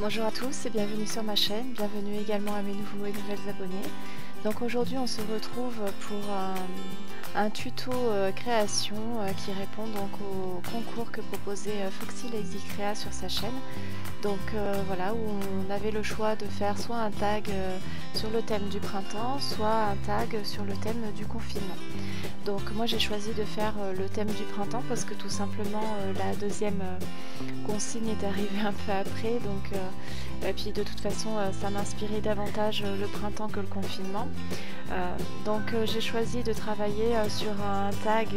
Bonjour à tous et bienvenue sur ma chaîne, bienvenue également à mes nouveaux et nouvelles abonnés. Donc aujourd'hui on se retrouve pour un tuto création qui répond donc au concours que proposait Foxy Lazy Crea sur sa chaîne. Donc voilà, où on avait le choix de faire soit un tag sur le thème du printemps, soit un tag sur le thème du confinement. Donc moi j'ai choisi de faire le thème du printemps parce que tout simplement la deuxième consigne est arrivée un peu après, donc et puis de toute façon ça m'inspirait davantage le printemps que le confinement. Donc j'ai choisi de travailler sur un tag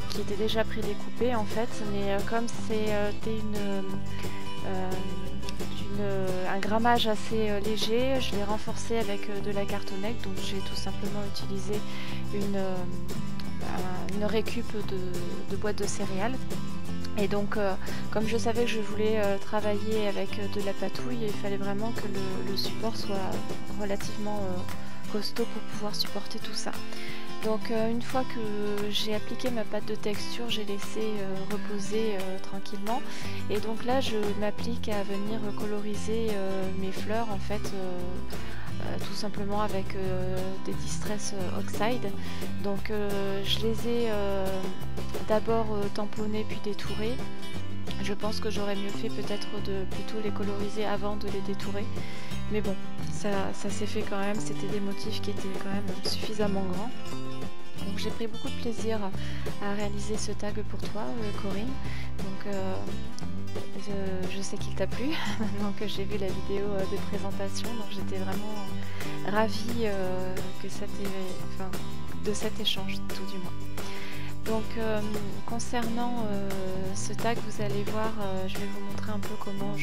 qui était déjà prédécoupé en fait, mais comme c'était un grammage assez léger, je l'ai renforcé avec de la cartonnette, donc j'ai tout simplement utilisé une récup de boîte de céréales. Et donc comme je savais que je voulais travailler avec de la patouille, il fallait vraiment que le support soit relativement costaud pour pouvoir supporter tout ça. Donc une fois que j'ai appliqué ma pâte de texture, j'ai laissé reposer tranquillement, et donc là je m'applique à venir coloriser mes fleurs en fait tout simplement avec des Distress Oxide. Donc je les ai d'abord tamponnés puis détourés. Je pense que j'aurais mieux fait peut-être de plutôt les coloriser avant de les détourer, mais bon, ça s'est fait quand même. C'était des motifs qui étaient quand même suffisamment grands. Donc j'ai pris beaucoup de plaisir à réaliser ce tag pour toi, Corinne. Donc je sais qu'il t'a plu maintenant que j'ai vu la vidéo de présentation, donc j'étais vraiment ravie de cet échange, tout du moins. Donc concernant ce tag, vous allez voir, je vais vous montrer un peu comment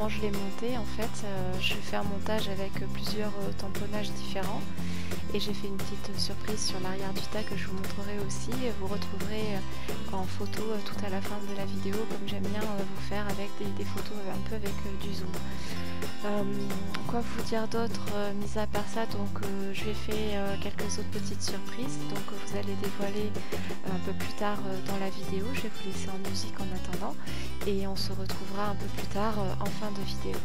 je l'ai monté en fait. Je fais un montage avec plusieurs tamponnages différents, et j'ai fait une petite surprise sur l'arrière du tag que je vous montrerai aussi. Vous retrouverez en photo tout à la fin de la vidéo, comme j'aime bien vous faire avec des photos un peu avec du zoom. Quoi vous dire d'autre, mis à part ça, donc je vais faire quelques autres petites surprises, donc vous allez dévoiler un peu plus tard dans la vidéo. Je vais vous laisser en musique en attendant, et on se retrouvera un peu plus tard en fin de vidéo.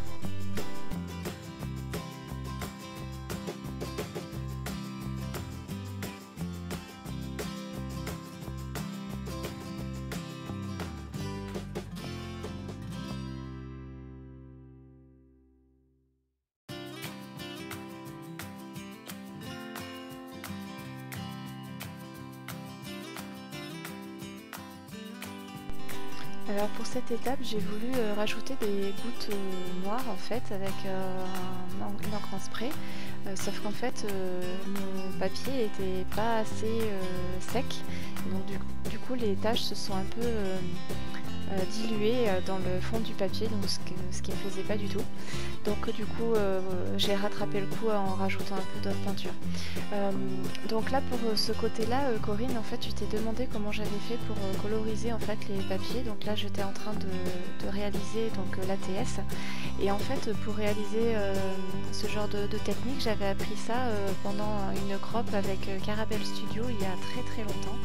Alors pour cette étape, j'ai voulu rajouter des gouttes noires en fait avec une encre en spray, sauf qu'en fait mon papier était pas assez sec, donc du coup les taches se sont un peu diluées dans le fond du papier, donc ce qui ne me plaisait pas du tout. Donc du coup j'ai rattrapé le coup en rajoutant un peu d'autre peinture. Donc là pour ce côté là, Corinne, en fait tu t'es demandé comment j'avais fait pour coloriser en fait les papiers. Donc là j'étais en train de réaliser donc l'ATS, et en fait pour réaliser ce genre de technique, j'avais appris ça pendant une crop avec Caramel Studio il y a très longtemps.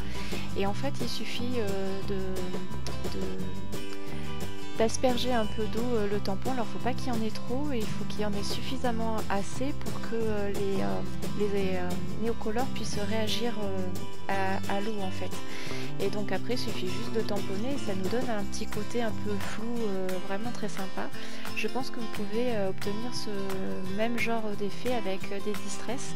Et en fait il suffit d'asperger un peu d'eau le tampon. Alors faut pas qu'il y en ait trop, et il faut qu'il y en ait suffisamment assez pour que les néocolores puissent réagir à l'eau en fait. Et donc après il suffit juste de tamponner, et ça nous donne un petit côté un peu flou, vraiment très sympa. Je pense que vous pouvez obtenir ce même genre d'effet avec des Distress.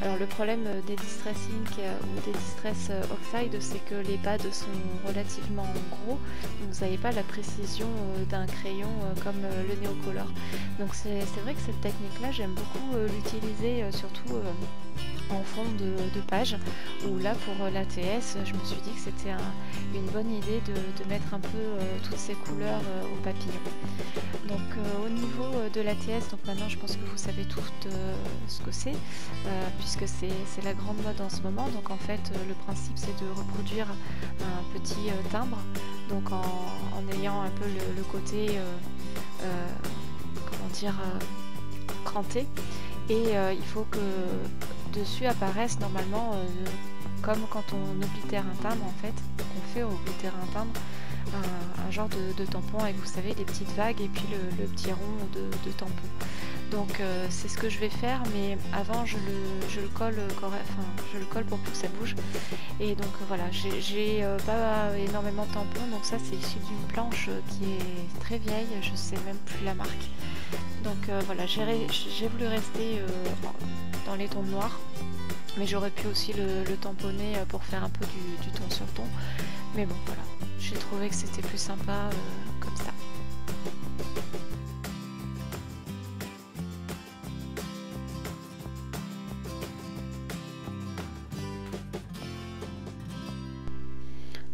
Alors le problème des Distress Ink ou des Distress Oxide, c'est que les pads sont relativement gros, donc vous n'avez pas la précision d'un crayon comme le Neocolor. Donc c'est vrai que cette technique là j'aime beaucoup l'utiliser, surtout en fond de page, où là pour l'ATS je me suis dit que c'était une bonne idée de mettre un peu toutes ces couleurs au papillon. Donc au niveau de l'ATS, donc maintenant je pense que vous savez tout ce que c'est, puisque c'est la grande mode en ce moment. Donc en fait le principe c'est de reproduire un petit timbre, donc en ayant un peu le côté comment dire, cranté, et il faut que dessus apparaissent normalement comme quand on oblitere un timbre en fait, on oblitere un timbre, un genre de tampon avec, vous savez, les petites vagues et puis le petit rond de tampon. Donc c'est ce que je vais faire, mais avant je le colle je le colle pour que ça bouge. Et donc voilà, j'ai pas énormément de tampons, donc ça c'est issu d'une planche qui est très vieille, je sais même plus la marque. Donc voilà, j'ai voulu rester dans les tons noirs, mais j'aurais pu aussi le tamponner pour faire un peu du ton sur ton. Mais bon voilà, j'ai trouvé que c'était plus sympa comme ça.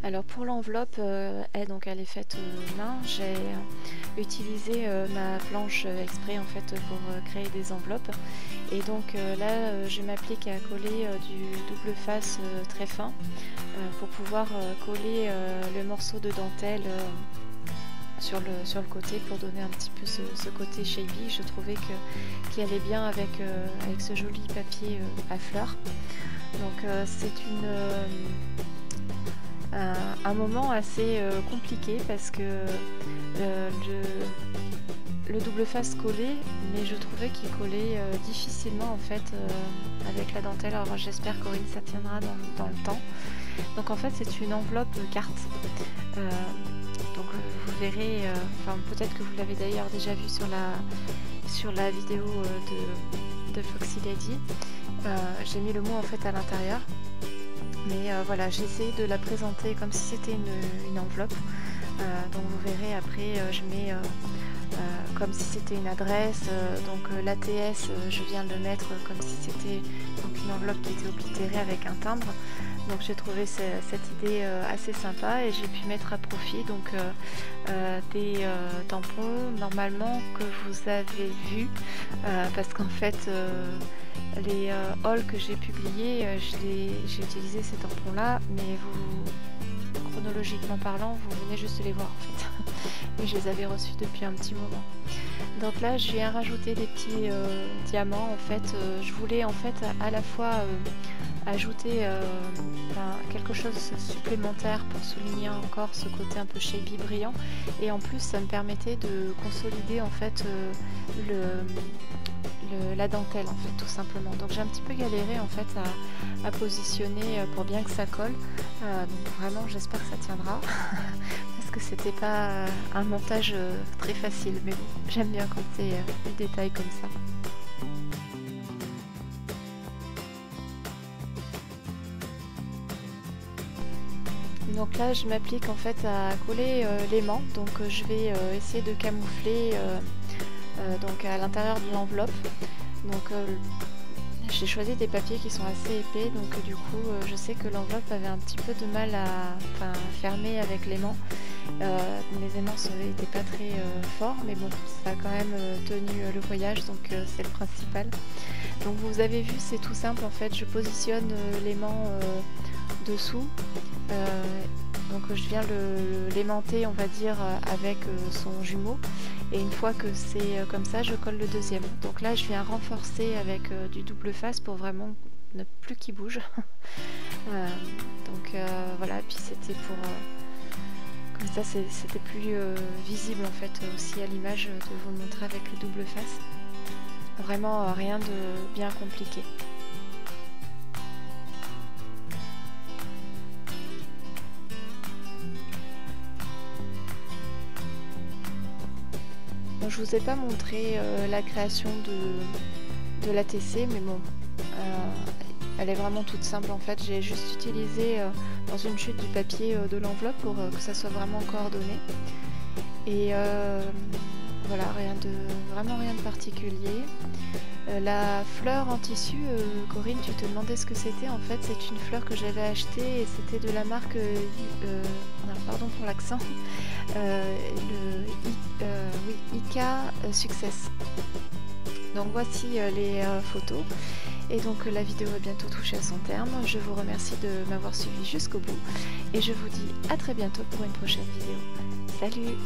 Alors pour l'enveloppe, elle est faite main. J'ai utilisé ma planche exprès en fait pour créer des enveloppes. Et donc là, je m'applique à coller du double face très fin pour pouvoir coller le morceau de dentelle sur le côté pour donner un petit peu ce côté shabby. Je trouvais qu'il allait bien avec ce joli papier à fleurs. Donc c'est un moment assez compliqué parce que le double face collait, mais je trouvais qu'il collait difficilement en fait avec la dentelle. Alors j'espère, Corinne, ça tiendra dans le temps. Donc en fait c'est une enveloppe carte. Donc vous verrez, peut-être que vous l'avez d'ailleurs déjà vu sur la vidéo de Foxy Lady. J'ai mis le mot en fait à l'intérieur. Mais voilà, j'ai essayé de la présenter comme si c'était une enveloppe. Donc vous verrez après, je mets comme si c'était une adresse. Donc l'ATS, je viens de le mettre comme si c'était une enveloppe qui était oblitérée avec un timbre. Donc j'ai trouvé cette idée assez sympa et j'ai pu mettre à profit donc des tampons normalement que vous avez vus parce qu'en fait les hauls que j'ai publiés, j'ai utilisé ces tampons là, mais chronologiquement parlant, vous venez juste de les voir en fait. Mais je les avais reçus depuis un petit moment. Donc là, je viens rajouter des petits diamants en fait. Je voulais en fait à la fois ajouter quelque chose de supplémentaire pour souligner encore ce côté un peu shabby brillant, et en plus ça me permettait de consolider en fait la dentelle en fait tout simplement. Donc j'ai un petit peu galéré en fait à positionner pour bien que ça colle, donc vraiment j'espère que ça tiendra parce que c'était pas un montage très facile, mais bon, j'aime bien quand c'est du détail comme ça. Donc là je m'applique en fait à coller l'aimant, donc je vais essayer de camoufler donc à l'intérieur de l'enveloppe. Donc j'ai choisi des papiers qui sont assez épais, donc du coup je sais que l'enveloppe avait un petit peu de mal à fermer avec l'aimant. Les aimants n'étaient pas très forts, mais bon, ça a quand même tenu le voyage, donc c'est le principal. Donc vous avez vu, c'est tout simple en fait, je positionne l'aimant dessous. Donc je viens l'aimanter on va dire avec son jumeau, et une fois que c'est comme ça, je colle le deuxième. Donc là je viens renforcer avec du double face pour vraiment ne plus qu'il bouge. Donc voilà, puis c'était pour comme ça c'était plus visible en fait aussi à l'image de vous le montrer avec le double face. Vraiment rien de bien compliqué. Je vous ai pas montré la création de l'ATC, mais bon, elle est vraiment toute simple en fait. J'ai juste utilisé dans une chute du papier de l'enveloppe pour que ça soit vraiment coordonné. Et voilà, vraiment rien de particulier. La fleur en tissu, Corinne, tu te demandais ce que c'était. En fait, c'est une fleur que j'avais achetée et c'était de la marque, pardon pour l'accent, Ika Success. Donc voici les photos. Et donc la vidéo va bientôt toucher à son terme. Je vous remercie de m'avoir suivi jusqu'au bout et je vous dis à très bientôt pour une prochaine vidéo. Salut!